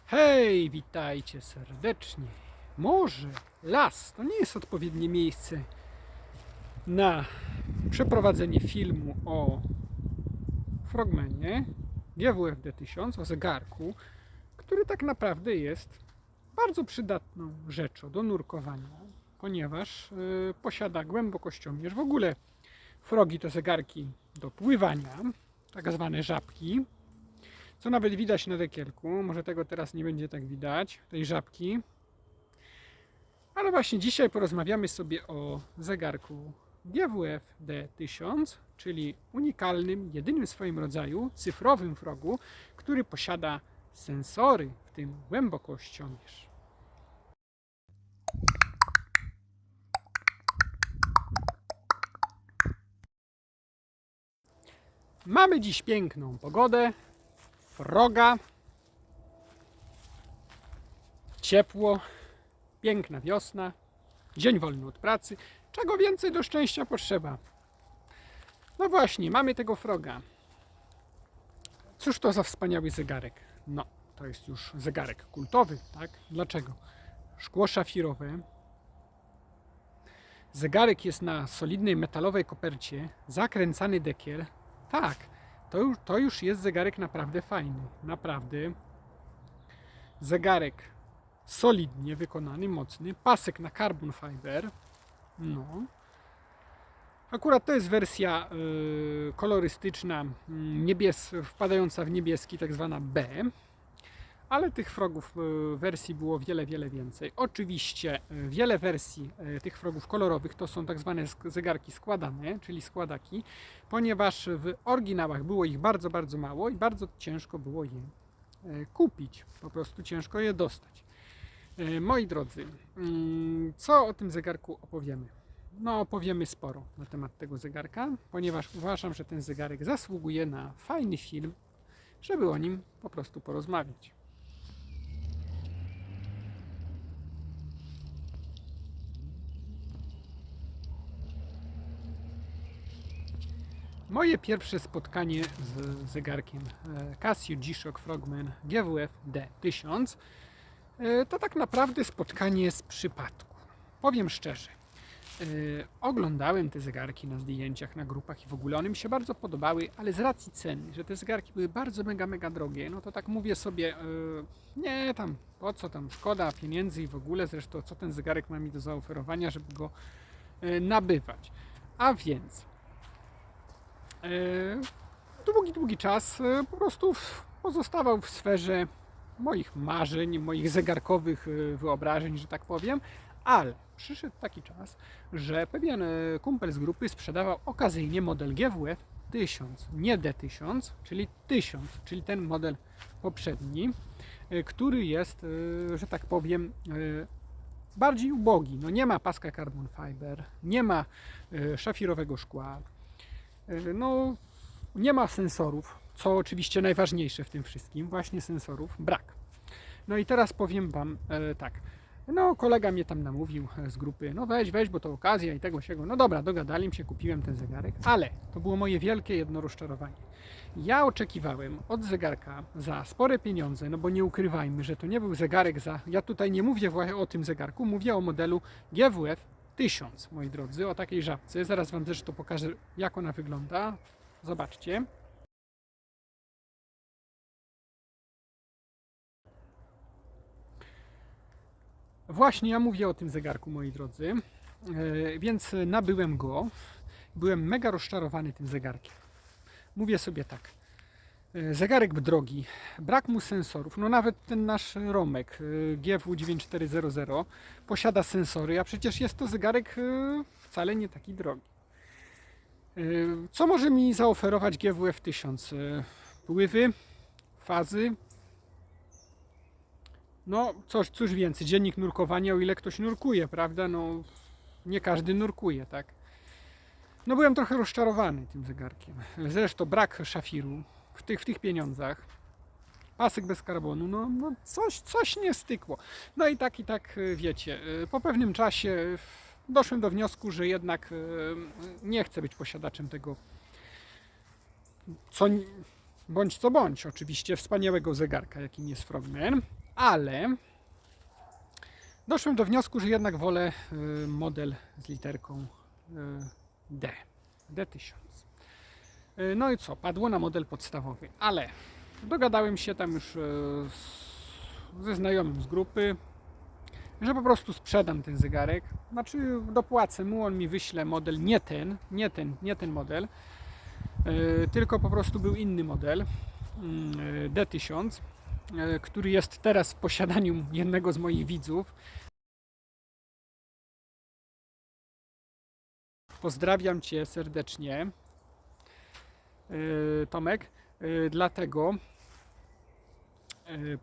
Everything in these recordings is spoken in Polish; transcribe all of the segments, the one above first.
Hej, witajcie serdecznie. Może las to nie jest odpowiednie miejsce na przeprowadzenie filmu o Frogmanie GWF D1000, o zegarku, który tak naprawdę jest bardzo przydatną rzeczą do nurkowania, ponieważ posiada głębokościomierz. W ogóle frogi to zegarki do pływania, tak zwane żabki, co nawet widać na dekielku. Może tego teraz nie będzie tak widać, tej żabki. Ale właśnie dzisiaj porozmawiamy sobie o zegarku GWF D1000, czyli unikalnym, jedynym w swoim rodzaju cyfrowym frogu, który posiada sensory, w tym głębokościomierz. Mamy dziś piękną pogodę, froga, ciepło, piękna wiosna, dzień wolny od pracy. Czego więcej do szczęścia potrzeba? No właśnie, mamy tego froga. Cóż to za wspaniały zegarek? No, to jest już zegarek kultowy, tak? Dlaczego? Szkło szafirowe. Zegarek jest na solidnej metalowej kopercie, zakręcany dekiel. Tak, to już jest zegarek naprawdę fajny. Naprawdę. Zegarek solidnie wykonany, mocny. Pasek na carbon fiber. No. Akurat to jest wersja kolorystyczna, wpadająca w niebieski, tak zwana B. Ale tych frogów wersji było wiele więcej. Oczywiście wiele wersji tych frogów kolorowych to są tak zwane zegarki składane, czyli składaki, ponieważ w oryginałach było ich bardzo mało i bardzo ciężko było je kupić. Po prostu ciężko je dostać. Moi drodzy, co o tym zegarku opowiemy? No, opowiemy sporo na temat tego zegarka, ponieważ uważam, że ten zegarek zasługuje na fajny film, żeby o nim po prostu porozmawiać. Moje pierwsze spotkanie z zegarkiem Casio G-Shock Frogman GWF D1000 to tak naprawdę spotkanie z przypadku. Powiem szczerze, oglądałem te zegarki na zdjęciach, na grupach i w ogóle one mi się bardzo podobały, ale z racji ceny, że te zegarki były bardzo mega drogie, no to tak mówię sobie, nie tam, po co tam, szkoda pieniędzy i w ogóle, zresztą co ten zegarek ma mi do zaoferowania, żeby go nabywać. A więc długi czas po prostu pozostawał w sferze moich marzeń, moich zegarkowych wyobrażeń, że tak powiem, ale przyszedł taki czas, że pewien kumpel z grupy sprzedawał okazyjnie model GWF 1000, nie D1000, czyli 1000, czyli ten model poprzedni, który jest, że tak powiem, bardziej ubogi. No nie ma paska carbon fiber, nie ma szafirowego szkła, no nie ma sensorów, co oczywiście najważniejsze w tym wszystkim, właśnie sensorów brak. No i teraz powiem Wam tak, no kolega mnie tam namówił z grupy, no weź, bo to okazja i tego siego. No dobra, dogadali się, kupiłem ten zegarek, ale to było moje wielkie jedno rozczarowanie. Ja oczekiwałem od zegarka za spore pieniądze, no bo nie ukrywajmy, że to nie był zegarek za... Ja tutaj nie mówię o tym zegarku, mówię o modelu GWF 1000, moi drodzy, o takiej żabce. Zaraz Wam też to pokażę, jak ona wygląda. Zobaczcie. Właśnie ja mówię o tym zegarku, moi drodzy, więc nabyłem go. Byłem mega rozczarowany tym zegarkiem. Mówię sobie tak, zegarek drogi, brak mu sensorów, no nawet ten nasz Romek GW9400 posiada sensory, a przecież jest to zegarek wcale nie taki drogi. Co może mi zaoferować GWF 1000? Pływy, fazy, no cóż więcej, dziennik nurkowania, o ile ktoś nurkuje, prawda? No nie każdy nurkuje, tak? No byłem trochę rozczarowany tym zegarkiem. Zresztą brak szafiru w tych pieniądzach. Pasek bez karbonu, no coś nie stykło. No i tak wiecie, po pewnym czasie doszłem do wniosku, że jednak nie chcę być posiadaczem tego co bądź oczywiście wspaniałego zegarka, jakim jest Frogman. ale doszłem do wniosku, że jednak wolę model z literką D, D1000. No i co, padło na model podstawowy, ale dogadałem się tam już ze znajomym z grupy, że po prostu sprzedam ten zegarek, znaczy dopłacę mu, on mi wyśle model nie ten model, tylko po prostu był inny model D1000, który jest teraz w posiadaniu jednego z moich widzów. Pozdrawiam Cię serdecznie, Tomek, dlatego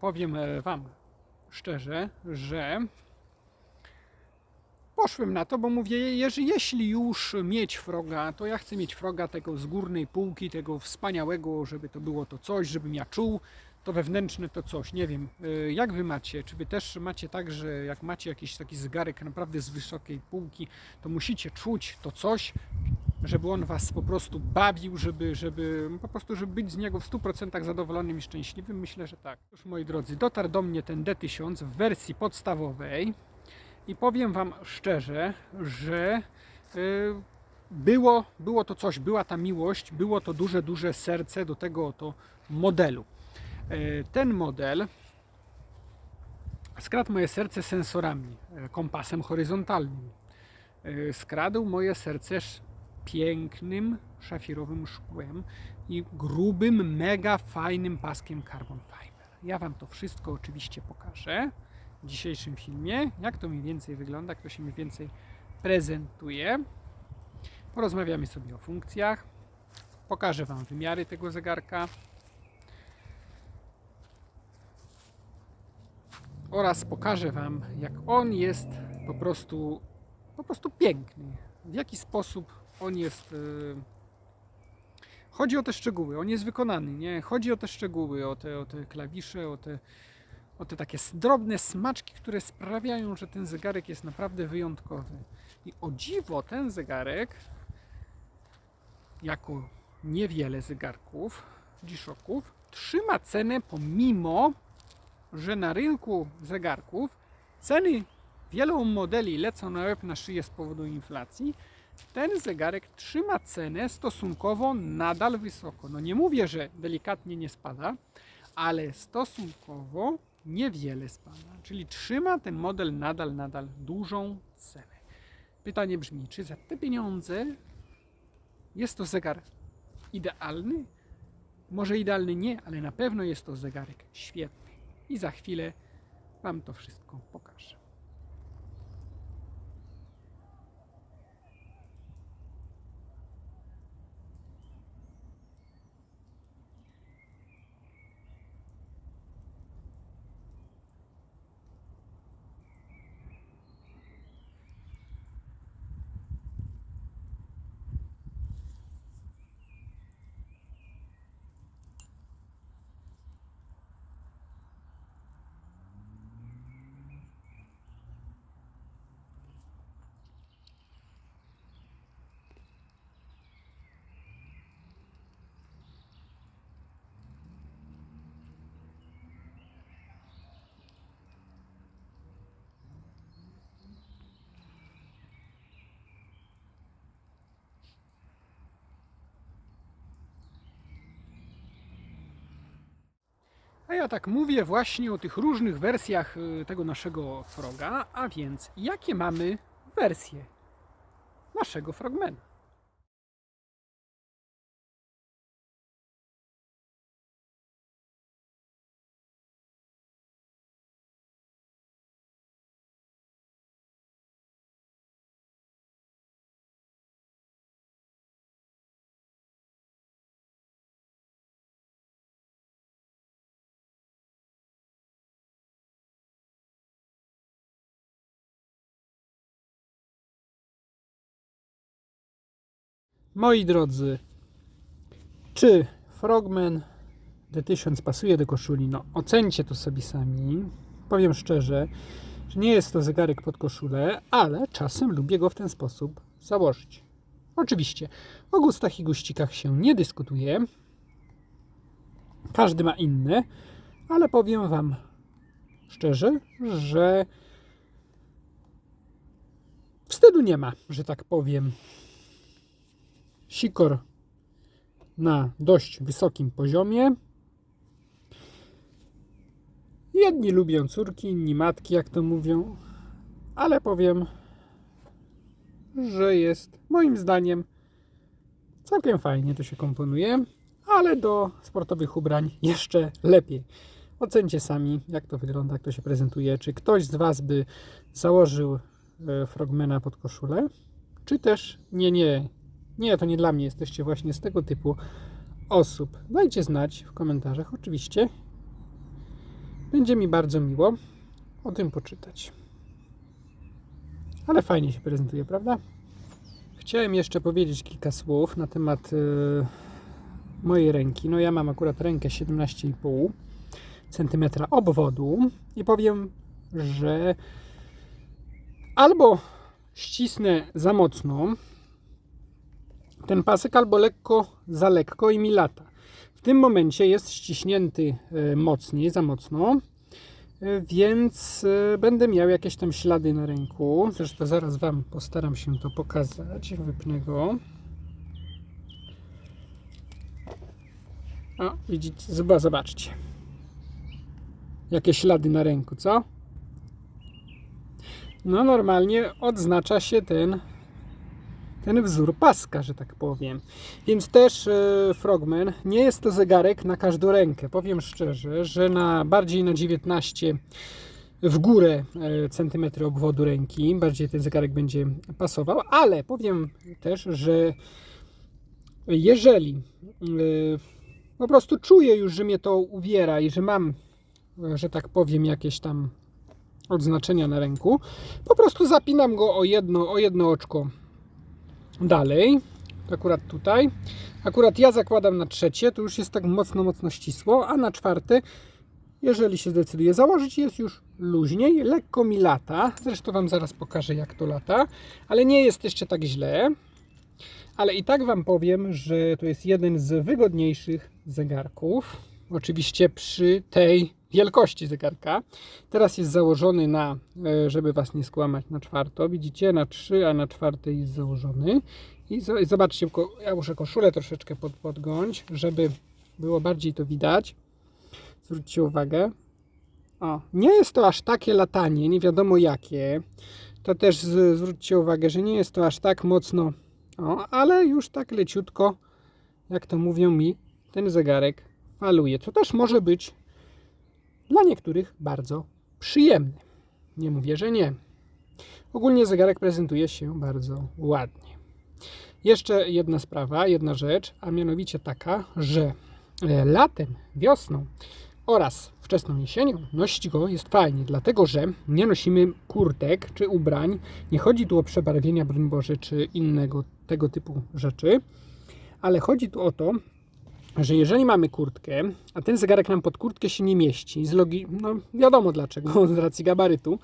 powiem Wam szczerze, że poszłem na to, bo mówię, jeśli już mieć Froga, to ja chcę mieć Froga tego z górnej półki, tego wspaniałego, żeby to było to coś, żebym ja czuł to wewnętrzne to coś. Nie wiem, jak Wy macie? Czy Wy też macie tak, że jak macie jakiś taki zegarek naprawdę z wysokiej półki, to musicie czuć to coś, żeby on Was po prostu bawił, żeby po prostu, żeby być z niego w 100% zadowolonym i szczęśliwym? Myślę, że tak. Już moi drodzy, dotarł do mnie ten D1000 w wersji podstawowej i powiem Wam szczerze, że było to coś, była ta miłość, było to duże serce do tego oto modelu. Ten model skradł moje serce sensorami, kompasem horyzontalnym. Skradł moje serce pięknym, szafirowym szkłem i grubym, mega fajnym paskiem carbon fiber. Ja Wam to wszystko oczywiście pokażę w dzisiejszym filmie, jak to mniej więcej wygląda, jak to się mniej więcej prezentuje. Porozmawiamy sobie o funkcjach, pokażę Wam wymiary tego zegarka oraz pokażę Wam, jak on jest po prostu piękny. W jaki sposób on jest. Chodzi o te szczegóły, on jest wykonany, nie? Chodzi o te szczegóły, o te klawisze, o te takie drobne smaczki, które sprawiają, że ten zegarek jest naprawdę wyjątkowy. I o dziwo ten zegarek, jako niewiele zegarków, G-Shocków, trzyma cenę, pomimo że na rynku zegarków ceny wielu modeli lecą na łeb na szyję z powodu inflacji. Ten zegarek trzyma cenę stosunkowo nadal wysoko. No nie mówię, że delikatnie nie spada, ale stosunkowo niewiele spada. Czyli trzyma ten model nadal dużą cenę. Pytanie brzmi, czy za te pieniądze jest to zegar idealny? Może idealny nie, ale na pewno jest to zegarek świetny. I za chwilę Wam to wszystko pokażę. A ja tak mówię właśnie o tych różnych wersjach tego naszego Froga, a więc jakie mamy wersje naszego Frogmana. Moi drodzy, czy Frogman D1000 pasuje do koszuli? No, ocencie to sobie sami. Powiem szczerze, że nie jest to zegarek pod koszulę, ale czasem lubię go w ten sposób założyć. Oczywiście, o gustach i guścikach się nie dyskutuje. Każdy ma inne, ale powiem Wam szczerze, że wstydu nie ma, że tak powiem. Sikor na dość wysokim poziomie. Jedni lubią córki, inni matki, jak to mówią, ale powiem, że jest moim zdaniem całkiem fajnie to się komponuje, ale do sportowych ubrań jeszcze lepiej. Ocencie sami, jak to wygląda, jak to się prezentuje. Czy ktoś z Was by założył frogmana pod koszulę, czy też nie, to nie dla mnie, jesteście właśnie z tego typu osób. Dajcie znać w komentarzach, oczywiście. Będzie mi bardzo miło o tym poczytać. Ale fajnie się prezentuje, prawda? Chciałem jeszcze powiedzieć kilka słów na temat mojej ręki. No ja mam akurat rękę 17,5 cm obwodu i powiem, że albo ścisnę za mocno ten pasek, albo lekko za lekko i mi lata. W tym momencie jest ściśnięty mocniej, za mocno, więc będę miał jakieś tam ślady na ręku. Zresztą zaraz Wam postaram się to pokazać. Wypnę go. O, widzicie, zobaczcie. Jakie ślady na ręku, co? No normalnie odznacza się ten wzór paska, że tak powiem. Więc też frogman nie jest to zegarek na każdą rękę. Powiem szczerze, że bardziej na 19 w górę centymetry obwodu ręki bardziej ten zegarek będzie pasował, ale powiem też, że jeżeli po prostu czuję już, że mnie to uwiera i że mam, że tak powiem, jakieś tam odznaczenia na ręku, po prostu zapinam go o jedno oczko dalej, akurat tutaj. Akurat ja zakładam na trzecie, to już jest tak mocno ścisło, a na czwarte, jeżeli się zdecyduję założyć, jest już luźniej, lekko mi lata. Zresztą Wam zaraz pokażę, jak to lata, ale nie jest jeszcze tak źle. Ale i tak Wam powiem, że to jest jeden z wygodniejszych zegarków. Oczywiście przy tej wielkości zegarka. Teraz jest założony na, żeby Was nie skłamać, na czwarto. Widzicie, na 3, a na czwarte jest założony. I zobaczcie, ja muszę koszulę troszeczkę podgiąć, żeby było bardziej to widać. Zwróćcie uwagę. O, nie jest to aż takie latanie, nie wiadomo jakie. To też zwróćcie uwagę, że nie jest to aż tak mocno, ale już tak leciutko, jak to mówią mi, ten zegarek faluje. Co też może być dla niektórych bardzo przyjemne. Nie mówię, że nie. Ogólnie zegarek prezentuje się bardzo ładnie. Jeszcze jedna sprawa, jedna rzecz, a mianowicie taka, że latem, wiosną oraz wczesną jesienią nosić go jest fajnie, dlatego że nie nosimy kurtek czy ubrań. Nie chodzi tu o przebarwienia, broń Boże, czy innego tego typu rzeczy, ale chodzi tu o to, że jeżeli mamy kurtkę, a ten zegarek nam pod kurtkę się nie mieści, no wiadomo dlaczego, z racji gabarytu.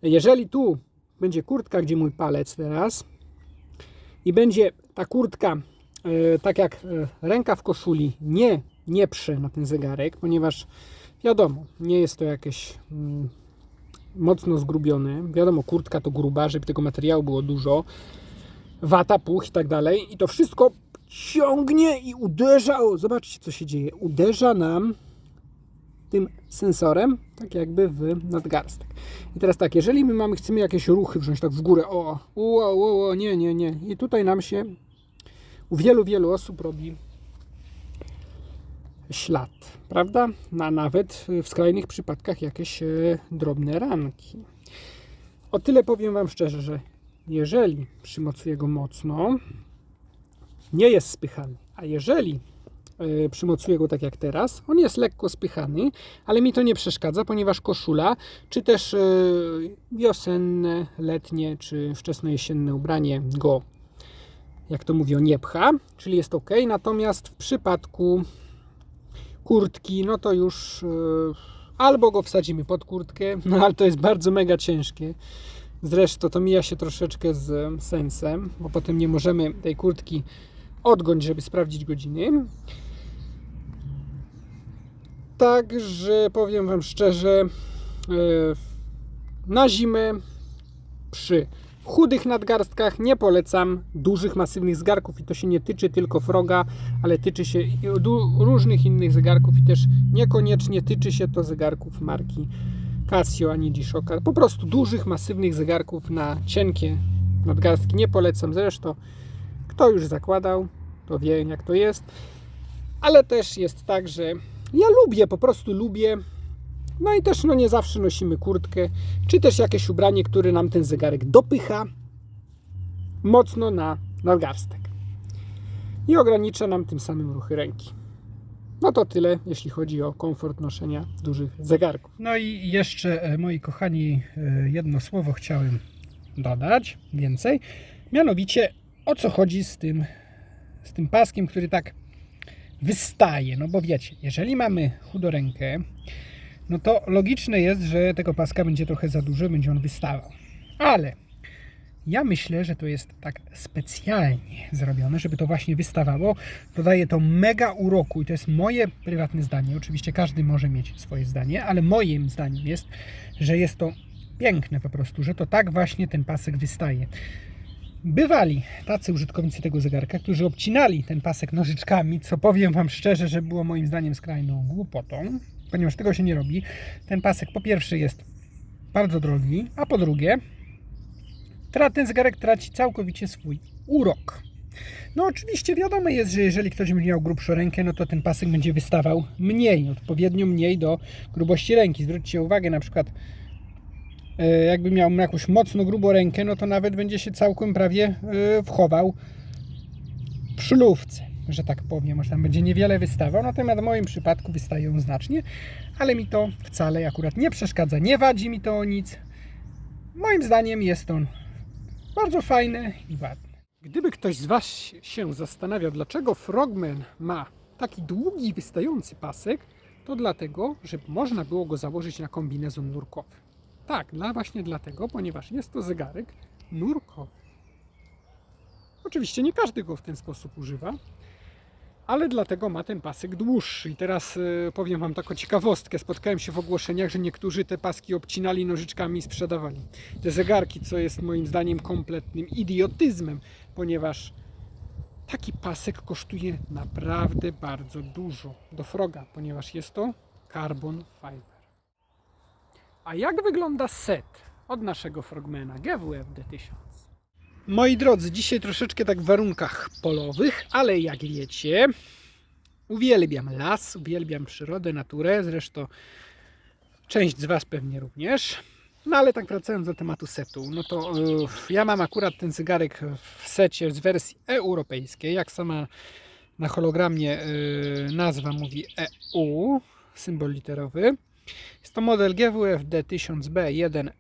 Jeżeli tu będzie kurtka, gdzie mój palec teraz, i będzie ta kurtka, tak jak ręka w koszuli, nie prze na ten zegarek, ponieważ wiadomo, nie jest to jakieś mocno zgrubione. Wiadomo, kurtka to gruba, żeby tego materiału było dużo, wata, puch i tak dalej. I to wszystko ciągnie i uderza, zobaczcie co się dzieje, uderza nam tym sensorem, tak jakby w nadgarstek. I teraz tak, jeżeli my chcemy jakieś ruchy wziąć tak w górę, nie. I tutaj nam się u wielu osób robi ślad, prawda? Nawet w skrajnych przypadkach jakieś drobne ranki. O tyle powiem Wam szczerze, że jeżeli przymocuję go mocno, nie jest spychany, a jeżeli przymocuję go tak jak teraz, on jest lekko spychany, ale mi to nie przeszkadza, ponieważ koszula, czy też wiosenne, letnie, czy wczesnojesienne ubranie go, jak to mówią, nie pcha, czyli jest ok. Natomiast w przypadku kurtki, no to już albo go wsadzimy pod kurtkę, no ale to jest bardzo mega ciężkie. Zresztą to mija się troszeczkę z sensem, bo potem nie możemy tej kurtki odgiąć, żeby sprawdzić godziny. Także powiem Wam szczerze, na zimę przy chudych nadgarstkach nie polecam dużych, masywnych zegarków i to się nie tyczy tylko Froga, ale tyczy się różnych innych zegarków i też niekoniecznie tyczy się to zegarków marki Casio ani G-Shocka. Po prostu dużych, masywnych zegarków na cienkie nadgarstki nie polecam. Zresztą kto już zakładał, to wie jak to jest. Ale też jest tak, że ja lubię, po prostu lubię. No i też nie zawsze nosimy kurtkę, czy też jakieś ubranie, które nam ten zegarek dopycha mocno na nadgarstek i ogranicza nam tym samym ruchy ręki. No to tyle, jeśli chodzi o komfort noszenia dużych zegarków. No i jeszcze, moi kochani, jedno słowo chciałem dodać więcej. Mianowicie, o co chodzi z tym paskiem, który tak wystaje. No bo wiecie, jeżeli mamy chudorękę, no to logiczne jest, że tego paska będzie trochę za dużo, będzie on wystawał. Ale ja myślę, że to jest tak specjalnie zrobione, żeby to właśnie wystawało. Dodaje to mega uroku i to jest moje prywatne zdanie. Oczywiście każdy może mieć swoje zdanie, ale moim zdaniem jest, że jest to piękne po prostu, że to tak właśnie ten pasek wystaje. Bywali tacy użytkownicy tego zegarka, którzy obcinali ten pasek nożyczkami, co powiem Wam szczerze, że było moim zdaniem skrajną głupotą, ponieważ tego się nie robi. Ten pasek po pierwsze jest bardzo drogi, a po drugie ten zegarek traci całkowicie swój urok. No oczywiście wiadomo jest, że jeżeli ktoś będzie miał grubszą rękę, no to ten pasek będzie wystawał mniej, odpowiednio mniej do grubości ręki. Zwróćcie uwagę, na przykład jakby miał jakąś mocno grubą rękę, no to nawet będzie się całkiem prawie wchował w szlówce, że tak powiem, może tam będzie niewiele wystawał, natomiast w moim przypadku wystają znacznie, ale mi to wcale akurat nie przeszkadza, nie wadzi mi to o nic. Moim zdaniem jest on bardzo fajny i ładny. Gdyby ktoś z Was się zastanawiał, dlaczego Frogman ma taki długi, wystający pasek, to dlatego, że można było go założyć na kombinezon nurkowy. Tak, właśnie dlatego, ponieważ jest to zegarek nurkowy. Oczywiście nie każdy go w ten sposób używa, ale dlatego ma ten pasek dłuższy. I teraz powiem Wam taką ciekawostkę. Spotkałem się w ogłoszeniach, że niektórzy te paski obcinali nożyczkami i sprzedawali. Te zegarki, co jest moim zdaniem kompletnym idiotyzmem, ponieważ taki pasek kosztuje naprawdę bardzo dużo do Froga, ponieważ jest to carbon fiber. A jak wygląda set od naszego Frogmana GWF D1000? Moi drodzy, dzisiaj troszeczkę tak w warunkach polowych, ale jak wiecie, uwielbiam las, uwielbiam przyrodę, naturę, zresztą część z Was pewnie również. No ale tak wracając do tematu setu, no to ja mam akurat ten zegarek w secie z wersji europejskiej, jak sama na hologramie nazwa mówi EU, symbol literowy. Jest to model GWF D1000B1ER,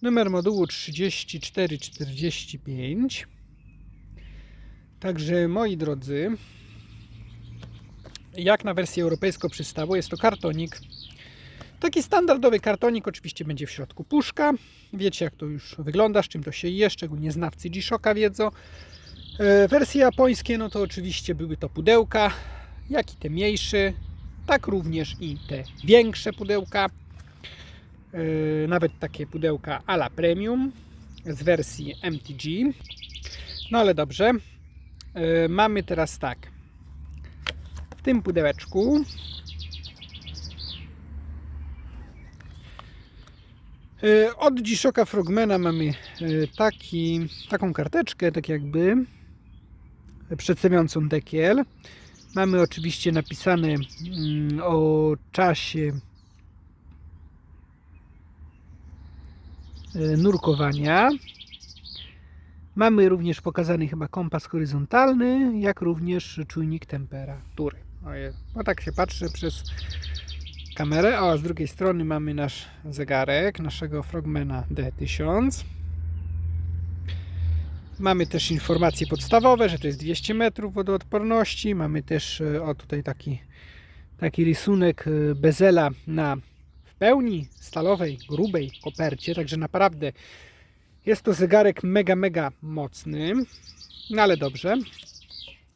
numer modułu 3445. Także moi drodzy, jak na wersję europejską przystało, jest to kartonik. Taki standardowy kartonik, oczywiście będzie w środku puszka. Wiecie jak to już wygląda, z czym to się je, szczególnie znawcy G-Shocka wiedzą. Wersje japońskie, no to oczywiście były to pudełka, jak i te mniejsze, tak również i te większe pudełka. Nawet takie pudełka a la premium z wersji MTG. No ale dobrze. Mamy teraz tak. W tym pudełeczku od G-Shocka Frogmana mamy taką karteczkę, tak jakby przedstawiającą dekiel. Mamy oczywiście napisane o czasie nurkowania. Mamy również pokazany chyba kompas horyzontalny, jak również czujnik temperatury. No tak się patrzy przez kamerę. O, z drugiej strony mamy nasz zegarek, naszego Frogmana D1000. Mamy też informacje podstawowe, że to jest 200 metrów wodoodporności. Mamy też tutaj taki rysunek bezela na w pełni stalowej, grubej kopercie. Także naprawdę jest to zegarek mega mocny. No ale dobrze.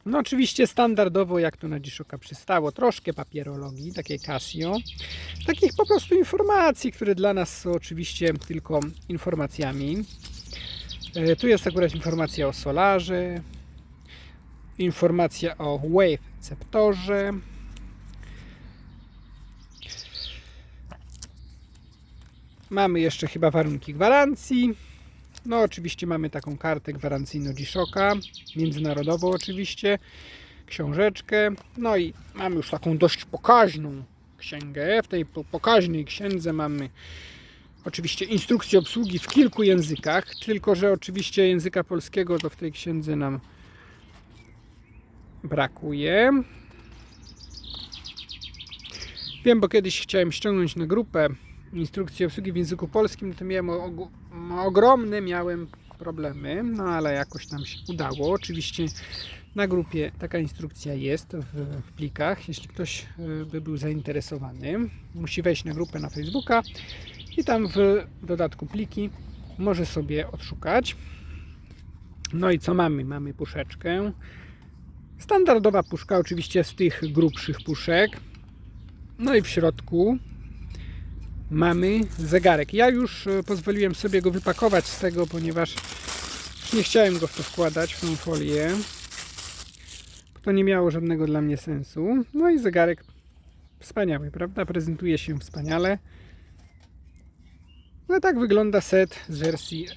No oczywiście standardowo, jak to na G-Shocka przystało, troszkę papierologii, takiej Casio, takich po prostu informacji, które dla nas są oczywiście tylko informacjami. Tu jest akurat informacja o solarze, informacja o wave ceptorze, mamy jeszcze chyba warunki gwarancji. No oczywiście mamy taką kartę gwarancyjną G-Shocka, międzynarodową oczywiście, książeczkę, no i mamy już taką dość pokaźną księgę. W tej pokaźnej księdze mamy oczywiście instrukcję obsługi w kilku językach, tylko że oczywiście języka polskiego to w tej księdze nam brakuje. Wiem, bo kiedyś chciałem ściągnąć na grupę instrukcję obsługi w języku polskim, to miałem ogromne problemy, no ale jakoś nam się udało. Oczywiście na grupie taka instrukcja jest w plikach, jeśli ktoś by był zainteresowany. Musi wejść na grupę na Facebooka i tam w dodatku pliki może sobie odszukać. No i co mamy? Mamy puszeczkę. Standardowa puszka, oczywiście z tych grubszych puszek. No i w środku mamy zegarek. Ja już pozwoliłem sobie go wypakować z tego, ponieważ nie chciałem go w to wkładać, w tą folię. To nie miało żadnego dla mnie sensu. No i zegarek wspaniały, prawda? Prezentuje się wspaniale. No tak wygląda set z wersji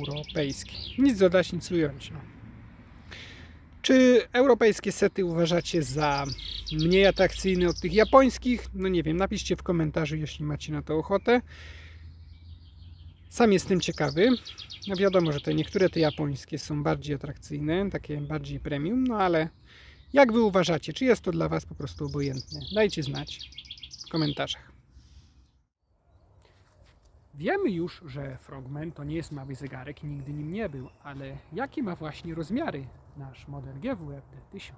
europejskiej. Nic dodać, nic ująć. No. Czy europejskie sety uważacie za mniej atrakcyjne od tych japońskich? No nie wiem, napiszcie w komentarzu, jeśli macie na to ochotę. Sam jestem ciekawy. No wiadomo, że niektóre te japońskie są bardziej atrakcyjne, takie bardziej premium, no ale jak wy uważacie? Czy jest to dla was po prostu obojętne? Dajcie znać w komentarzach. Wiemy już, że Frogman to nie jest mały zegarek i nigdy nim nie był, ale jakie ma właśnie rozmiary nasz model GWF D1000?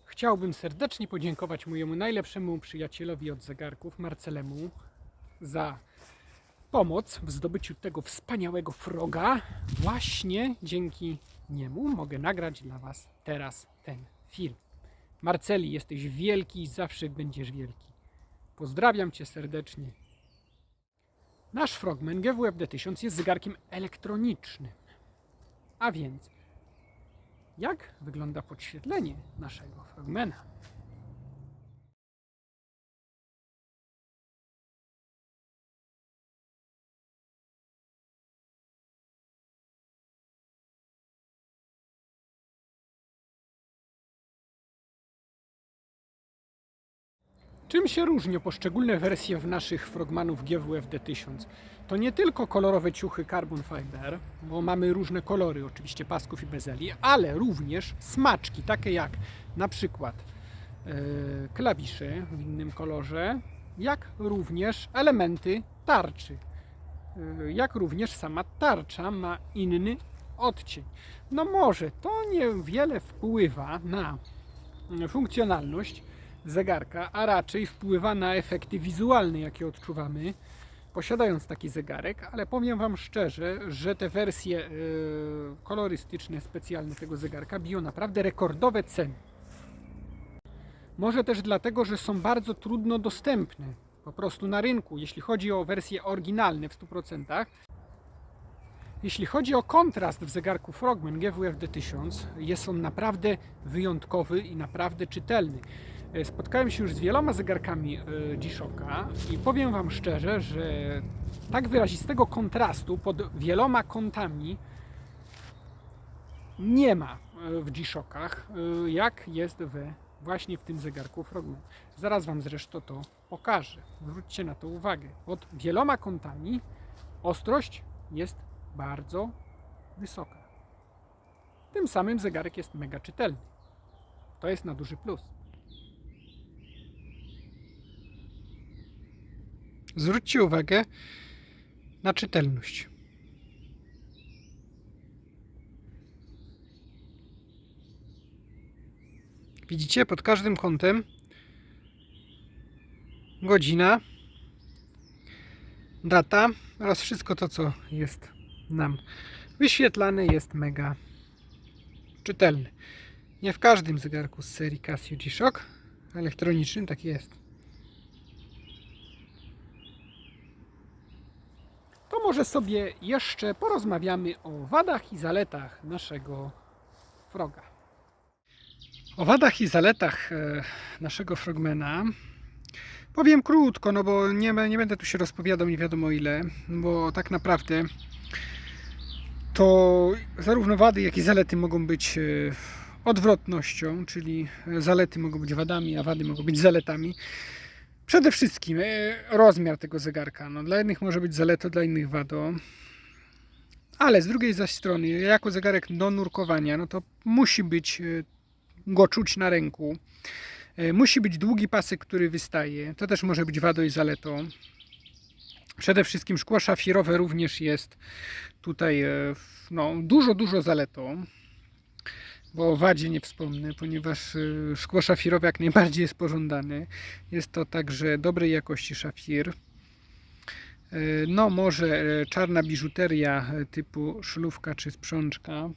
Chciałbym serdecznie podziękować mojemu najlepszemu przyjacielowi od zegarków, Marcelemu, za pomoc w zdobyciu tego wspaniałego Froga. Właśnie dzięki niemu mogę nagrać dla was teraz ten film. Marceli, jesteś wielki i zawsze będziesz wielki. Pozdrawiam cię serdecznie. Nasz Frogman GWF D1000 jest zegarkiem elektronicznym. A więc, jak wygląda podświetlenie naszego Frogmana? Czym się różnią poszczególne wersje w naszych Frogmanów GWF D1000? To nie tylko kolorowe ciuchy Carbon Fiber, bo mamy różne kolory oczywiście pasków i bezeli, ale również smaczki, takie jak na przykład klawisze w innym kolorze, jak również elementy tarczy, jak również sama tarcza ma inny odcień. No może to niewiele wpływa na funkcjonalność zegarka, a raczej wpływa na efekty wizualne, jakie odczuwamy posiadając taki zegarek, ale powiem wam szczerze, że te wersje kolorystyczne, specjalne tego zegarka biją naprawdę rekordowe ceny. Może też dlatego, że są bardzo trudno dostępne po prostu na rynku, jeśli chodzi o wersje oryginalne w 100%. Jeśli chodzi o kontrast w zegarku Frogman GWF D1000, jest on naprawdę wyjątkowy i naprawdę czytelny. Spotkałem się już z wieloma zegarkami G-Shocka i powiem wam szczerze, że tak wyrazistego kontrastu pod wieloma kątami nie ma w G-Shockach, jak jest właśnie w tym zegarku Frogman. Zaraz wam zresztą to pokażę. Zwróćcie na to uwagę. Pod wieloma kątami ostrość jest bardzo wysoka. Tym samym zegarek jest mega czytelny. To jest na duży plus. Zwróćcie uwagę na czytelność. Widzicie, pod każdym kątem godzina, data oraz wszystko to, co jest nam wyświetlane, jest mega czytelny. Nie w każdym zegarku z serii Casio G-Shock elektronicznym tak jest. To może sobie jeszcze porozmawiamy o wadach i zaletach naszego Froga. O wadach i zaletach naszego Frogmana powiem krótko, no bo nie będę tu się rozpowiadał nie wiadomo ile, bo tak naprawdę to zarówno wady, jak i zalety mogą być odwrotnością, czyli zalety mogą być wadami, a wady mogą być zaletami. Przede wszystkim rozmiar tego zegarka. No, dla jednych może być zaletą, dla innych wadą. Ale z drugiej zaś strony, jako zegarek do nurkowania, no to musi być go czuć na ręku. Musi być długi pasek, który wystaje. To też może być wadą i zaletą. Przede wszystkim szkło szafirowe również jest tutaj no, dużo zaletą. Bo o wadzie nie wspomnę, ponieważ szkło szafirowe jak najbardziej jest pożądane. Jest to także dobrej jakości szafir. No może czarna biżuteria typu szlówka czy sprzączka,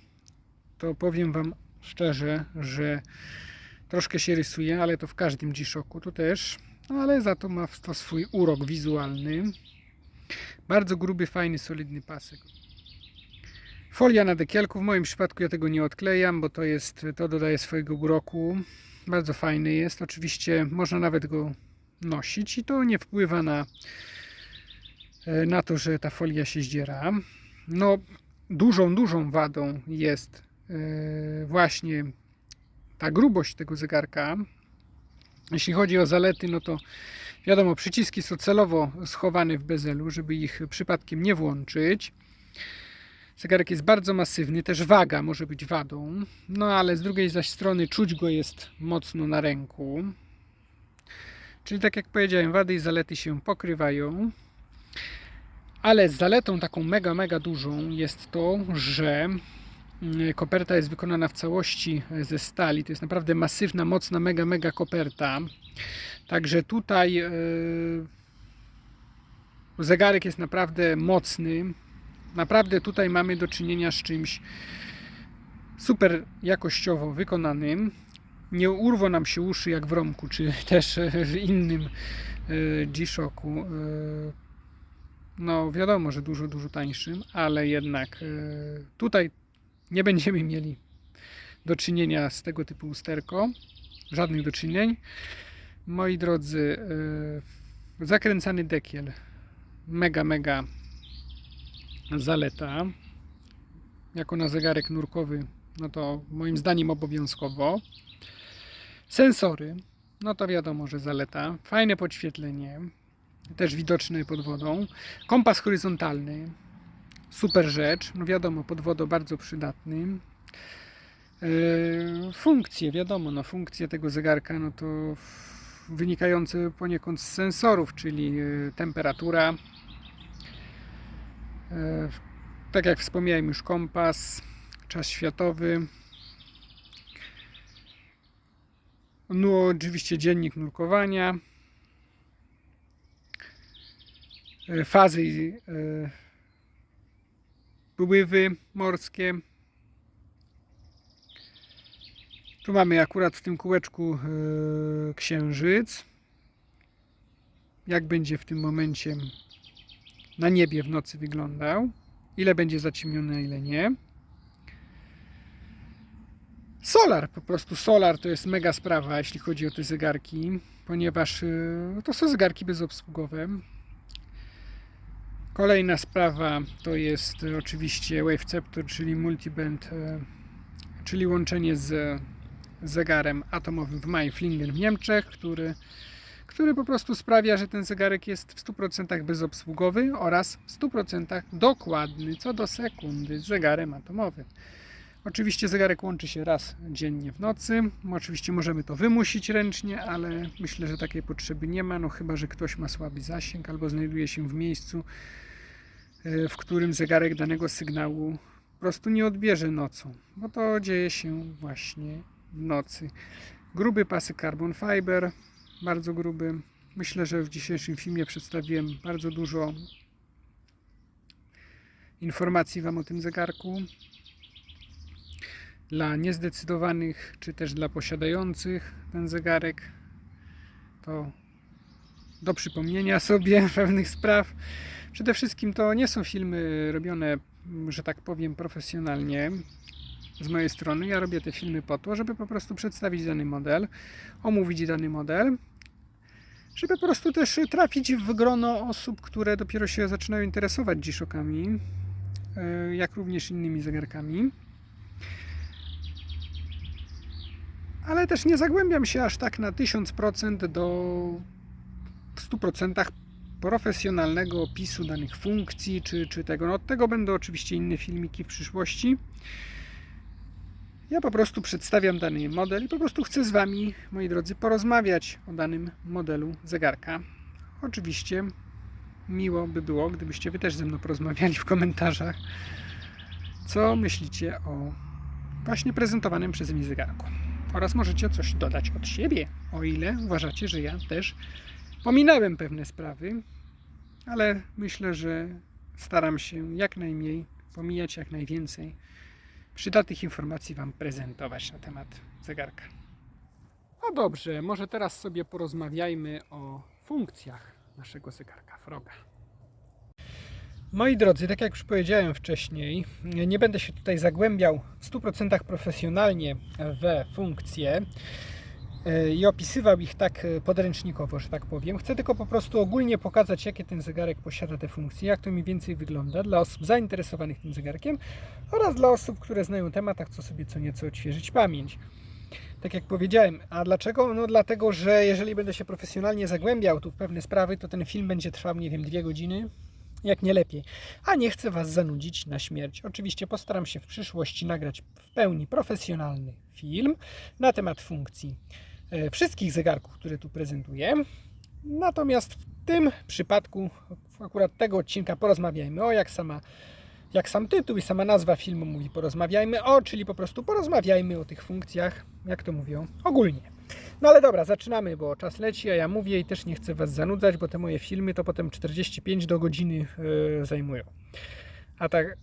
to powiem Wam szczerze, że troszkę się rysuje, ale to w każdym G-Shocku to też, ale za to ma to swój urok wizualny. Bardzo gruby, fajny, solidny pasek. Folia na dekielku, w moim przypadku ja tego nie odklejam, bo to dodaje swojego uroku. Bardzo fajny jest, oczywiście można nawet go nosić i to nie wpływa na to, że ta folia się zdziera. No, dużą wadą jest właśnie ta grubość tego zegarka. Jeśli chodzi o zalety, no to wiadomo, przyciski są celowo schowane w bezelu, żeby ich przypadkiem nie włączyć. Zegarek jest bardzo masywny, też waga może być wadą, no ale z drugiej zaś strony czuć go jest mocno na ręku. Czyli tak jak powiedziałem, wady i zalety się pokrywają. Ale zaletą taką mega dużą jest to, że koperta jest wykonana w całości ze stali. To jest naprawdę masywna, mocna, mega koperta. Także tutaj zegarek jest naprawdę mocny. Naprawdę tutaj mamy do czynienia z czymś super jakościowo wykonanym. Nie urwą nam się uszy jak w Romku, czy też w innym G-Shocku. No wiadomo, że dużo tańszym, ale jednak tutaj nie będziemy mieli do czynienia z tego typu usterką. Żadnych do czynień. Moi drodzy, zakręcany dekiel. Mega zaleta. Jako na zegarek nurkowy, no to moim zdaniem obowiązkowo. Sensory, no to wiadomo, że zaleta. Fajne podświetlenie, też widoczne pod wodą. Kompas horyzontalny, super rzecz. No wiadomo, pod wodą bardzo przydatny. Funkcje, wiadomo, no funkcje tego zegarka, no to wynikające poniekąd z sensorów, czyli temperatura. Tak jak wspomniałem już, kompas, czas światowy. No oczywiście dziennik nurkowania. Fazy pływy morskie. Tu mamy akurat w tym kółeczku księżyc. Jak będzie w tym momencie na niebie w nocy wyglądał. Ile będzie zaciemnione, a ile nie. Solar, po prostu solar to jest mega sprawa, jeśli chodzi o te zegarki, ponieważ to są zegarki bezobsługowe. Kolejna sprawa to jest oczywiście Waveceptor, czyli multiband, czyli łączenie z zegarem atomowym w Maiflingen w Niemczech, który po prostu sprawia, że ten zegarek jest w 100% bezobsługowy oraz w 100% dokładny co do sekundy z zegarem atomowym. Oczywiście zegarek łączy się raz dziennie w nocy. Oczywiście możemy to wymusić ręcznie, ale myślę, że takiej potrzeby nie ma, no chyba że ktoś ma słaby zasięg albo znajduje się w miejscu, w którym zegarek danego sygnału po prostu nie odbierze nocą, bo to dzieje się właśnie w nocy. Gruby pasek carbon fiber, bardzo gruby, Myślę, że w dzisiejszym filmie przedstawiłem bardzo dużo informacji Wam o tym zegarku. Dla niezdecydowanych, czy też dla posiadających ten zegarek, to do przypomnienia sobie pewnych spraw. Przede wszystkim to nie są filmy robione, że tak powiem, profesjonalnie z mojej strony. Ja robię te filmy po to, żeby po prostu przedstawić dany model, omówić dany model, żeby po prostu też trafić w grono osób, które dopiero się zaczynają interesować G-Shockami, jak również innymi zegarkami. Ale też nie zagłębiam się aż tak na 1000% w 100% profesjonalnego opisu danych funkcji, czy tego. No od tego będą oczywiście inne filmiki w przyszłości. Ja po prostu przedstawiam dany model i po prostu chcę z Wami, moi drodzy, porozmawiać o danym modelu zegarka. Oczywiście miło by było, gdybyście Wy też ze mną porozmawiali w komentarzach, co myślicie o właśnie prezentowanym przeze mnie zegarku. Oraz możecie coś dodać od siebie, o ile uważacie, że ja też pominąłem pewne sprawy, ale myślę, że staram się jak najmniej pomijać, jak najwięcej przydatnych informacji Wam prezentować na temat zegarka. No dobrze, może teraz sobie porozmawiajmy o funkcjach naszego zegarka Froga. Moi drodzy, tak jak już powiedziałem wcześniej, nie będę się tutaj zagłębiał w 100% profesjonalnie we funkcje i opisywał ich tak podręcznikowo, że tak powiem. Chcę tylko po prostu ogólnie pokazać, jakie ten zegarek posiada te funkcje, jak to mniej więcej wygląda dla osób zainteresowanych tym zegarkiem oraz dla osób, które znają temat, a chcą sobie co nieco odświeżyć pamięć. Tak jak powiedziałem, a dlaczego? No dlatego, że jeżeli będę się profesjonalnie zagłębiał tu w pewne sprawy, to ten film będzie trwał, nie wiem, 2 godziny, jak nie lepiej. A nie chcę Was zanudzić na śmierć. Oczywiście postaram się w przyszłości nagrać w pełni profesjonalny film na temat funkcji wszystkich zegarków, które tu prezentuję. Natomiast w tym przypadku, akurat tego odcinka, porozmawiajmy o, jak sam tytuł i sama nazwa filmu mówi, porozmawiajmy o, czyli po prostu porozmawiajmy o tych funkcjach, jak to mówią, ogólnie. No ale dobra, zaczynamy, bo czas leci, a ja mówię i też nie chcę Was zanudzać, bo te moje filmy to potem 45 do godziny zajmują.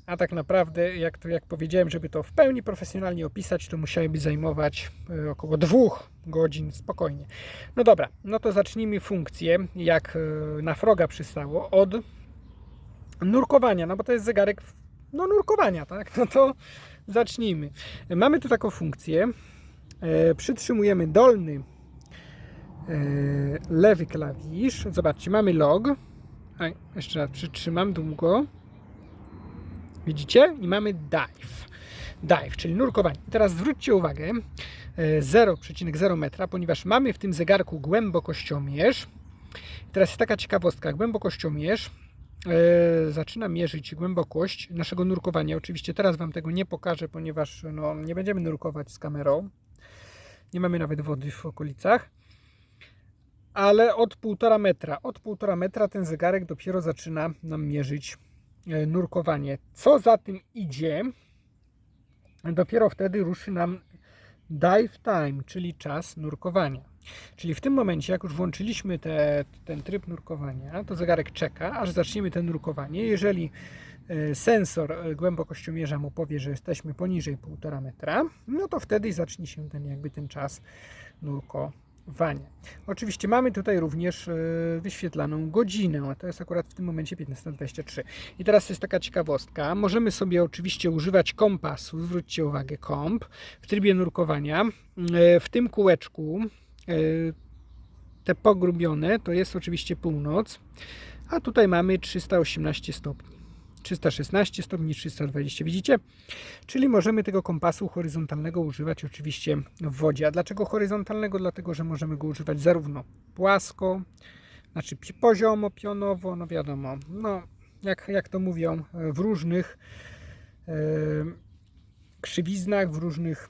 A tak naprawdę, jak powiedziałem, żeby to w pełni profesjonalnie opisać, to musiałyby zajmować około 2 godzin spokojnie. No dobra, no to zacznijmy funkcję, jak na Froga przystało, od nurkowania, no bo to jest zegarek nurkowania, tak? No to zacznijmy. Mamy tu taką funkcję, przytrzymujemy dolny lewy klawisz, zobaczcie, mamy log, jeszcze raz przytrzymam długo, widzicie? I mamy dive, czyli nurkowanie. I teraz zwróćcie uwagę, 0,0 metra, ponieważ mamy w tym zegarku głębokościomierz. I teraz jest taka ciekawostka, głębokościomierz zaczyna mierzyć głębokość naszego nurkowania. Oczywiście teraz Wam tego nie pokażę, ponieważ no, nie będziemy nurkować z kamerą. Nie mamy nawet wody w okolicach. Ale od 1,5 metra. Od 1,5 metra ten zegarek dopiero zaczyna nam mierzyć nurkowanie. Co za tym idzie, dopiero wtedy ruszy nam dive time, czyli czas nurkowania. Czyli w tym momencie, jak już włączyliśmy ten tryb nurkowania, to zegarek czeka, aż zaczniemy to nurkowanie. Jeżeli sensor głębokościomierza mu powie, że jesteśmy poniżej 1,5 metra, no to wtedy zacznie się ten czas nurkowania. Oczywiście mamy tutaj również wyświetlaną godzinę, a to jest akurat w tym momencie 15:23. I teraz jest taka ciekawostka. Możemy sobie oczywiście używać kompasu, zwróćcie uwagę, komp w trybie nurkowania. W tym kółeczku te pogrubione to jest oczywiście północ, a tutaj mamy 318 stopni. 316 stopni, 320, widzicie? Czyli możemy tego kompasu horyzontalnego używać oczywiście w wodzie. A dlaczego horyzontalnego? Dlatego, że możemy go używać zarówno płasko, znaczy poziomo, pionowo, no wiadomo, no jak to mówią, w różnych krzywiznach, w różnych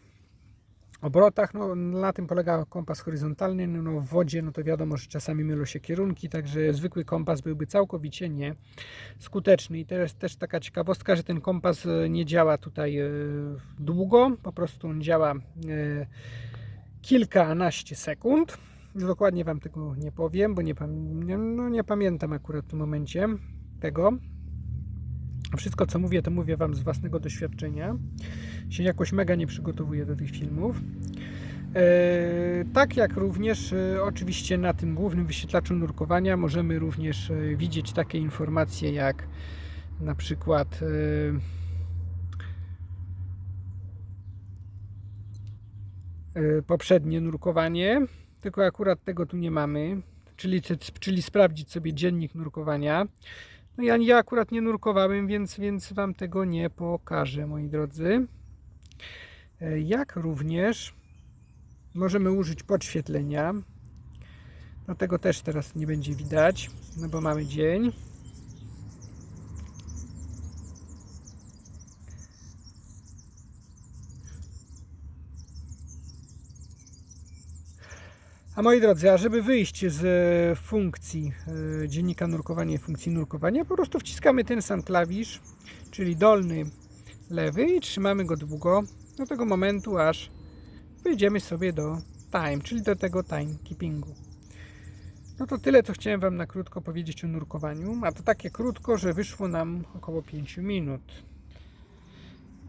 obrotach. No, na tym polega kompas horyzontalny. No, w wodzie, no to wiadomo, że czasami mylą się kierunki, także zwykły kompas byłby całkowicie nieskuteczny. I teraz też taka ciekawostka, że ten kompas nie działa tutaj długo, po prostu on działa kilkanaście sekund. Dokładnie Wam tego nie powiem, bo nie pamiętam akurat w tym momencie tego. Wszystko co mówię, to mówię Wam z własnego doświadczenia. Się jakoś mega nie przygotowuję do tych filmów. Tak jak również oczywiście na tym głównym wyświetlaczu nurkowania możemy również widzieć takie informacje jak na przykład poprzednie nurkowanie, tylko akurat tego tu nie mamy, czyli sprawdzić sobie dziennik nurkowania. No ja akurat nie nurkowałem, więc Wam tego nie pokażę, moi drodzy. Jak również możemy użyć podświetlenia. No tego też teraz nie będzie widać, no bo mamy dzień. A moi drodzy, a żeby wyjść z funkcji dziennika nurkowania i funkcji nurkowania, po prostu wciskamy ten sam klawisz, czyli dolny lewy i trzymamy go długo do tego momentu, aż wyjdziemy sobie do time, czyli do tego timekeepingu. No to tyle, co chciałem Wam na krótko powiedzieć o nurkowaniu, a to takie krótko, że wyszło nam około 5 minut.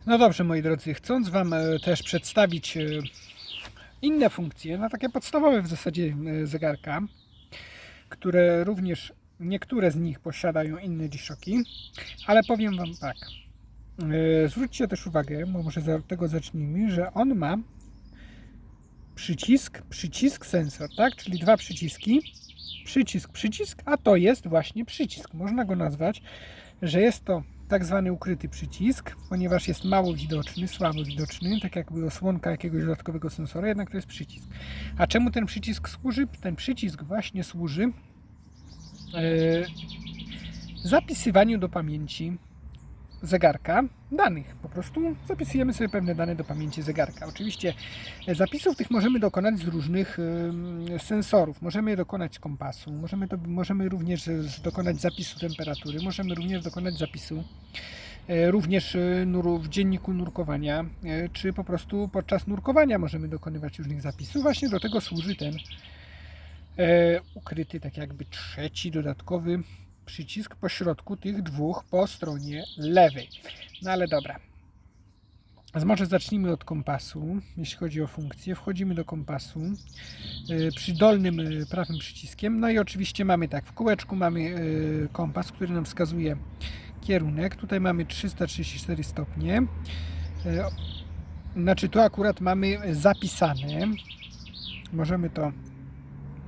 No dobrze, moi drodzy, chcąc Wam też przedstawić inne funkcje, no takie podstawowe w zasadzie zegarka, które również niektóre z nich posiadają inne G-Shocki, ale powiem Wam tak, zwróćcie też uwagę, bo może od tego zacznijmy, że on ma przycisk, sensor, tak? Czyli dwa przyciski, przycisk, a to jest właśnie przycisk. Można go nazwać, że jest to tak zwany ukryty przycisk, ponieważ jest mało widoczny, słabo widoczny, tak jakby osłonka jakiegoś dodatkowego sensora, jednak to jest przycisk. A czemu ten przycisk służy? Ten przycisk właśnie służy zapisywaniu do pamięci zegarka danych. Po prostu zapisujemy sobie pewne dane do pamięci zegarka. Oczywiście zapisów tych możemy dokonać z różnych sensorów. Możemy dokonać z kompasu, możemy również dokonać zapisu temperatury, możemy również dokonać zapisu również w dzienniku nurkowania, czy po prostu podczas nurkowania możemy dokonywać różnych zapisów. Właśnie do tego służy ten ukryty, tak jakby trzeci, dodatkowy przycisk po środku tych dwóch po stronie lewej. No ale dobra. Może zacznijmy od kompasu. Jeśli chodzi o funkcję, wchodzimy do kompasu przy dolnym prawym przyciskiem. No i oczywiście mamy tak, w kółeczku mamy kompas, który nam wskazuje kierunek. Tutaj mamy 334 stopnie. Znaczy tu akurat mamy zapisane. Możemy to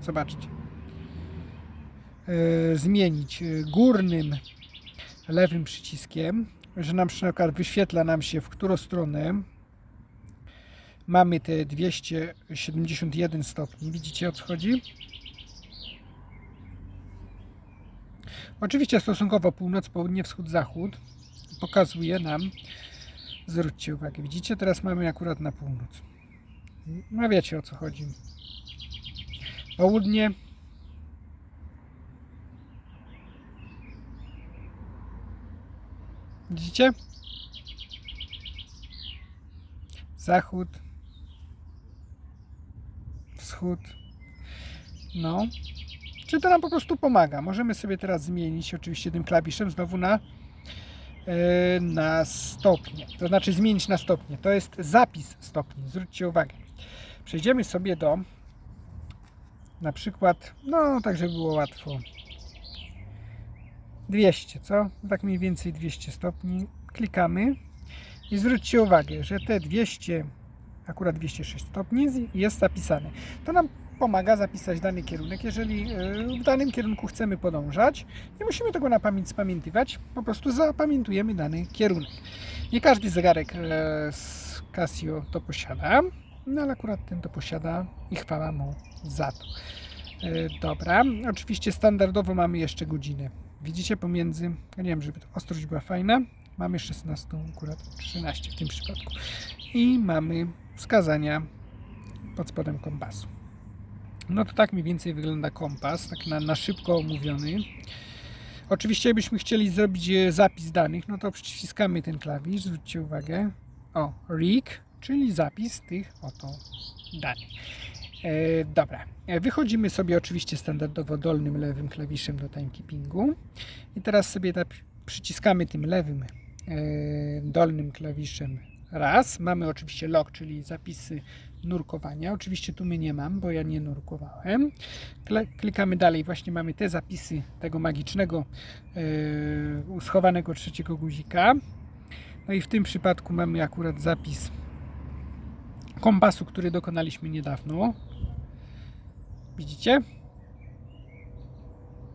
zobaczcie. Zmienić górnym lewym przyciskiem, że na przykład wyświetla nam się w którą stronę mamy te 271 stopni. Widzicie, o co chodzi? Oczywiście stosunkowo północ, południe, wschód, zachód pokazuje nam, zwróćcie uwagę, widzicie, teraz mamy akurat na północ. No wiecie, o co chodzi. Południe, widzicie? Zachód, wschód. No. Czy to nam po prostu pomaga? Możemy sobie teraz zmienić oczywiście tym klawiszem znowu na stopnie. To znaczy zmienić na stopnie. To jest zapis stopni. Zwróćcie uwagę. Przejdziemy sobie do na przykład, no tak żeby było łatwo, 200, co? Tak mniej więcej 200 stopni. Klikamy i zwróćcie uwagę, że te 200, akurat 206 stopni jest zapisane. To nam pomaga zapisać dany kierunek, jeżeli w danym kierunku chcemy podążać. Nie musimy tego na pamięć spamiętywać, po prostu zapamiętujemy dany kierunek. Nie każdy zegarek z Casio to posiada, no ale akurat ten to posiada i chwała mu za to. Dobra, oczywiście standardowo mamy jeszcze godzinę. Widzicie pomiędzy, ja nie wiem, żeby ostrość była fajna, mamy 16, akurat 13 w tym przypadku. I mamy wskazania pod spodem kompasu. No to tak mniej więcej wygląda kompas, tak na szybko omówiony. Oczywiście jakbyśmy chcieli zrobić zapis danych, no to przyciskamy ten klawisz, zwróćcie uwagę, o, rig, czyli zapis tych oto danych. Dobra, wychodzimy sobie oczywiście standardowo dolnym lewym klawiszem do timekeepingu i teraz sobie przyciskamy tym lewym dolnym klawiszem raz. Mamy oczywiście log, czyli zapisy nurkowania. Oczywiście tu my nie mam, bo ja nie nurkowałem. Klikamy dalej, właśnie mamy te zapisy tego magicznego schowanego trzeciego guzika. No i w tym przypadku mamy akurat zapis kompasu, który dokonaliśmy niedawno. Widzicie?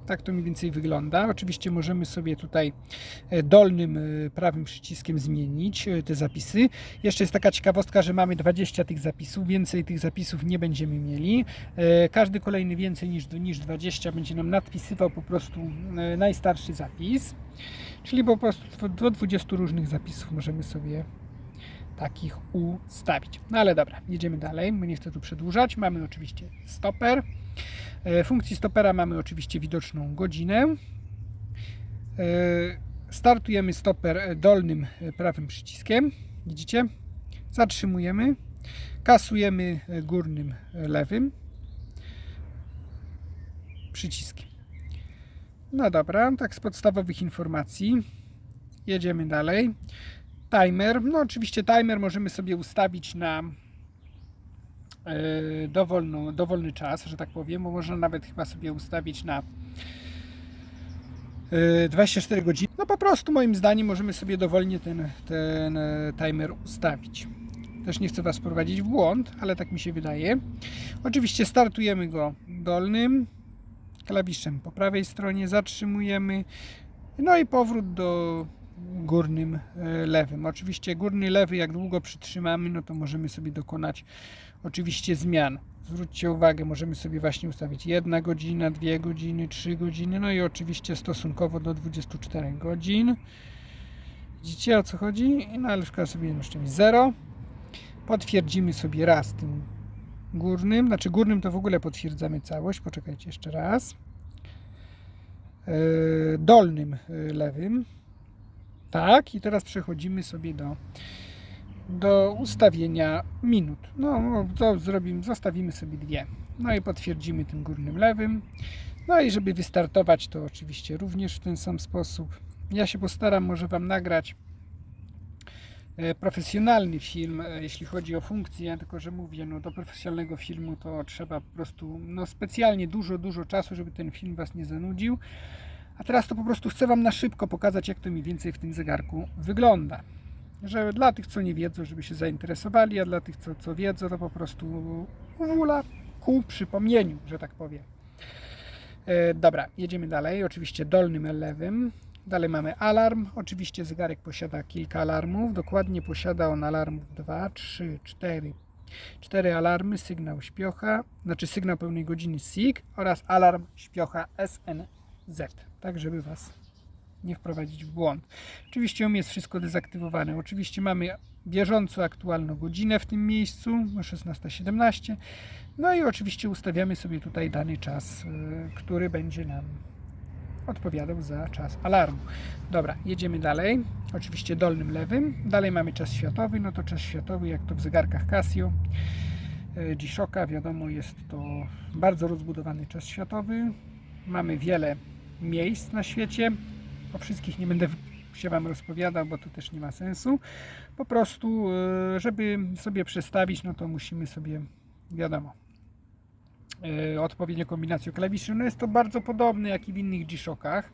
Tak to mniej więcej wygląda. Oczywiście możemy sobie tutaj dolnym prawym przyciskiem zmienić te zapisy. Jeszcze jest taka ciekawostka, że mamy 20 tych zapisów. Więcej tych zapisów nie będziemy mieli. Każdy kolejny więcej niż 20 będzie nam nadpisywał po prostu najstarszy zapis. Czyli po prostu do 20 różnych zapisów możemy sobie takich ustawić. No ale dobra, jedziemy dalej, bo nie chcę tu przedłużać. Mamy oczywiście stoper. W funkcji stopera mamy oczywiście widoczną godzinę. Startujemy stoper dolnym prawym przyciskiem. Widzicie? Zatrzymujemy. Kasujemy górnym lewym przyciskiem. No dobra, tak z podstawowych informacji. Jedziemy dalej. Timer. No oczywiście timer możemy sobie ustawić na dowolny czas, że tak powiem, bo można nawet chyba sobie ustawić na 24 godziny. No po prostu moim zdaniem możemy sobie dowolnie ten timer ustawić. Też nie chcę Was wprowadzić w błąd, ale tak mi się wydaje. Oczywiście startujemy go dolnym klawiszem po prawej stronie, zatrzymujemy, no i powrót do górnym lewym. Oczywiście górny lewy, jak długo przytrzymamy, no to możemy sobie dokonać oczywiście zmian. Zwróćcie uwagę, możemy sobie właśnie ustawić 1 godzina, 2 godziny, 3 godziny, no i oczywiście stosunkowo do 24 godzin. Widzicie, o co chodzi? No ale na przykład sobie naszczymy 0. Potwierdzimy sobie raz tym górnym, znaczy górnym to w ogóle potwierdzamy całość, poczekajcie jeszcze raz. Dolnym lewym. Tak, i teraz przechodzimy sobie do ustawienia minut. No to zostawimy sobie 2. No i potwierdzimy tym górnym lewym. No i żeby wystartować, to oczywiście również w ten sam sposób. Ja się postaram może Wam nagrać profesjonalny film, jeśli chodzi o funkcję, tylko że mówię, no do profesjonalnego filmu to trzeba po prostu specjalnie dużo czasu, żeby ten film Was nie zanudził. A teraz to po prostu chcę Wam na szybko pokazać, jak to mniej więcej w tym zegarku wygląda. Że dla tych, co nie wiedzą, żeby się zainteresowali, a dla tych, co wiedzą, to po prostu wula ku przypomnieniu, że tak powiem. Dobra, jedziemy dalej. Oczywiście dolnym lewym. Dalej mamy alarm. Oczywiście zegarek posiada kilka alarmów. Dokładnie posiada on alarmów 2, 3, 4 alarmy. Sygnał śpiocha, znaczy sygnał pełnej godziny SIG oraz alarm śpiocha SNZ. Tak, żeby Was nie wprowadzić w błąd. Oczywiście jest wszystko dezaktywowane. Oczywiście mamy bieżąco aktualną godzinę w tym miejscu, 16:17. No i oczywiście ustawiamy sobie tutaj dany czas, który będzie nam odpowiadał za czas alarmu. Dobra, jedziemy dalej. Oczywiście dolnym lewym. Dalej mamy czas światowy. No to czas światowy, jak to w zegarkach Casio, G-Shocka, wiadomo, jest to bardzo rozbudowany czas światowy. Mamy wiele miejsc na świecie. O wszystkich nie będę się Wam rozpowiadał, bo to też nie ma sensu. Po prostu, żeby sobie przestawić, no to musimy sobie, wiadomo, odpowiednią kombinacją klawiszy. No jest to bardzo podobne jak i w innych G-Shockach,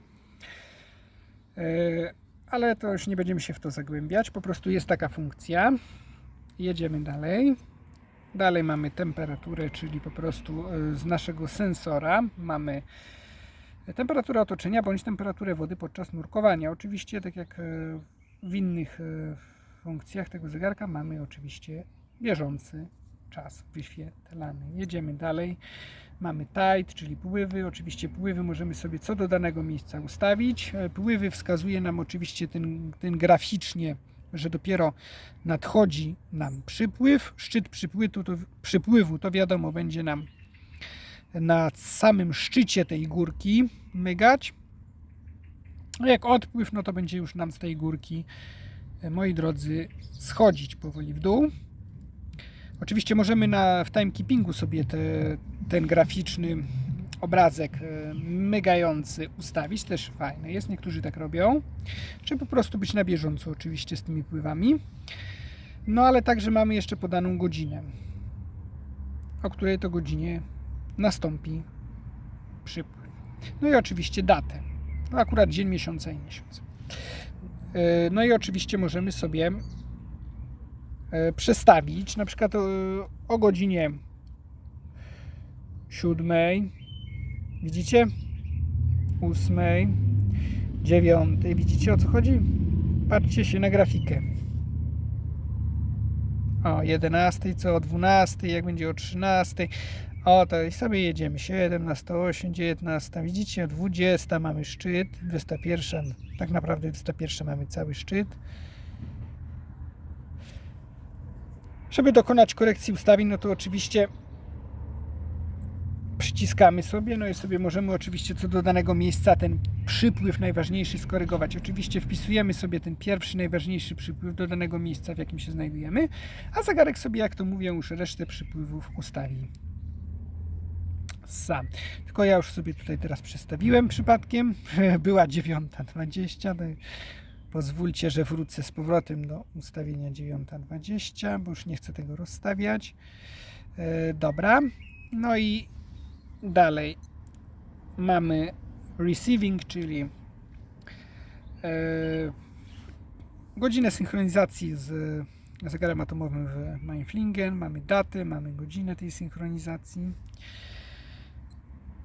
ale to już nie będziemy się w to zagłębiać. Po prostu jest taka funkcja. Jedziemy dalej. Dalej mamy temperaturę, czyli po prostu z naszego sensora mamy temperaturę otoczenia bądź temperaturę wody podczas nurkowania. Oczywiście, tak jak w innych funkcjach tego zegarka, mamy oczywiście bieżący czas wyświetlany. Jedziemy dalej. Mamy tide, czyli pływy. Oczywiście pływy możemy sobie co do danego miejsca ustawić. Pływy wskazuje nam oczywiście ten graficznie, że dopiero nadchodzi nam przypływ. Szczyt przypływu to wiadomo będzie nam na samym szczycie tej górki mygać. A jak odpływ, no to będzie już nam z tej górki, moi drodzy, schodzić powoli w dół. Oczywiście możemy w timekeepingu sobie ten graficzny obrazek mygający ustawić, też fajne jest, niektórzy tak robią, żeby po prostu być na bieżąco oczywiście z tymi pływami. No ale także mamy jeszcze podaną godzinę, o której to godzinie nastąpi przypływ. No i oczywiście datę, no akurat dzień, miesiąca i miesiąc. No i oczywiście możemy sobie przestawić, na przykład o godzinie 7, widzicie? 8, 9, widzicie o co chodzi? Patrzcie się na grafikę. O 11, co o 12, jak będzie o 13. O, to i sobie jedziemy. 17, 8, 19. Widzicie, o 20 mamy szczyt. 21, tak naprawdę 21 mamy cały szczyt. Żeby dokonać korekcji ustawień, no to oczywiście przyciskamy sobie, no i sobie możemy oczywiście co do danego miejsca ten przypływ najważniejszy skorygować. Oczywiście wpisujemy sobie ten pierwszy najważniejszy przypływ do danego miejsca, w jakim się znajdujemy, a zegarek sobie, jak to mówię, już resztę przypływów ustawi sam. Tylko ja już sobie tutaj teraz przestawiłem przypadkiem. Była 9:20. Pozwólcie, że wrócę z powrotem do ustawienia 9:20, bo już nie chcę tego rozstawiać. Dobra. No i dalej mamy receiving, czyli godzinę synchronizacji z zegarem atomowym w Mainflingen. Mamy datę, mamy godzinę tej synchronizacji.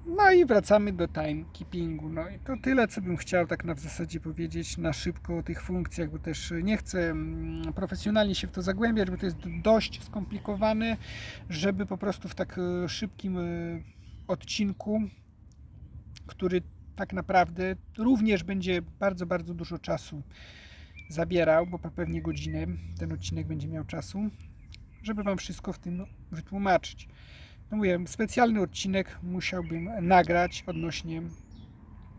No i wracamy do timekeepingu. No i to tyle, co bym chciał tak w zasadzie powiedzieć na szybko o tych funkcjach, bo też nie chcę profesjonalnie się w to zagłębiać, bo to jest dość skomplikowane, żeby po prostu w tak szybkim odcinku, który tak naprawdę również będzie bardzo, bardzo dużo czasu zabierał, bo pewnie godzinę ten odcinek będzie miał czasu, żeby Wam wszystko w tym wytłumaczyć. No mówię, specjalny odcinek musiałbym nagrać odnośnie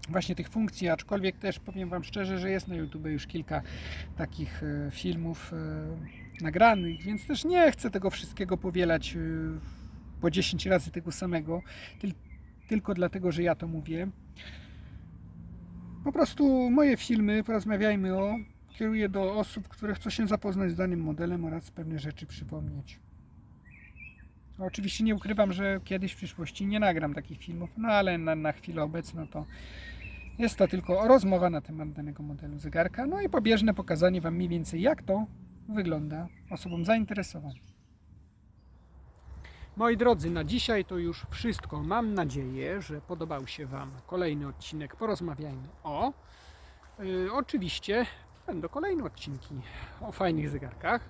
właśnie tych funkcji, aczkolwiek też powiem Wam szczerze, że jest na YouTube już kilka takich filmów nagranych, więc też nie chcę tego wszystkiego powielać po 10 razy tego samego, tylko dlatego, że ja to mówię. Po prostu moje filmy, porozmawiajmy kieruję do osób, które chcą się zapoznać z danym modelem oraz pewne rzeczy przypomnieć. Oczywiście nie ukrywam, że kiedyś w przyszłości nie nagram takich filmów, no ale na chwilę obecną to jest to tylko rozmowa na temat danego modelu zegarka, no i pobieżne pokazanie Wam mniej więcej, jak to wygląda osobom zainteresowanym. Moi drodzy, na dzisiaj to już wszystko. Mam nadzieję, że podobał się Wam kolejny odcinek Porozmawiajmy o. Oczywiście będą kolejne odcinki o fajnych zegarkach.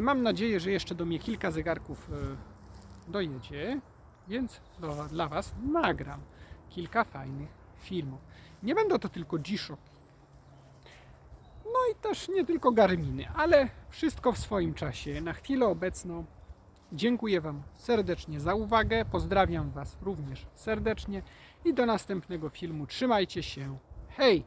Mam nadzieję, że jeszcze do mnie kilka zegarków dojedzie, więc dla Was nagram kilka fajnych filmów. Nie będą to tylko G-Shocki, no i też nie tylko Garminy, ale wszystko w swoim czasie. Na chwilę obecną dziękuję Wam serdecznie za uwagę, pozdrawiam Was również serdecznie i do następnego filmu. Trzymajcie się, hej!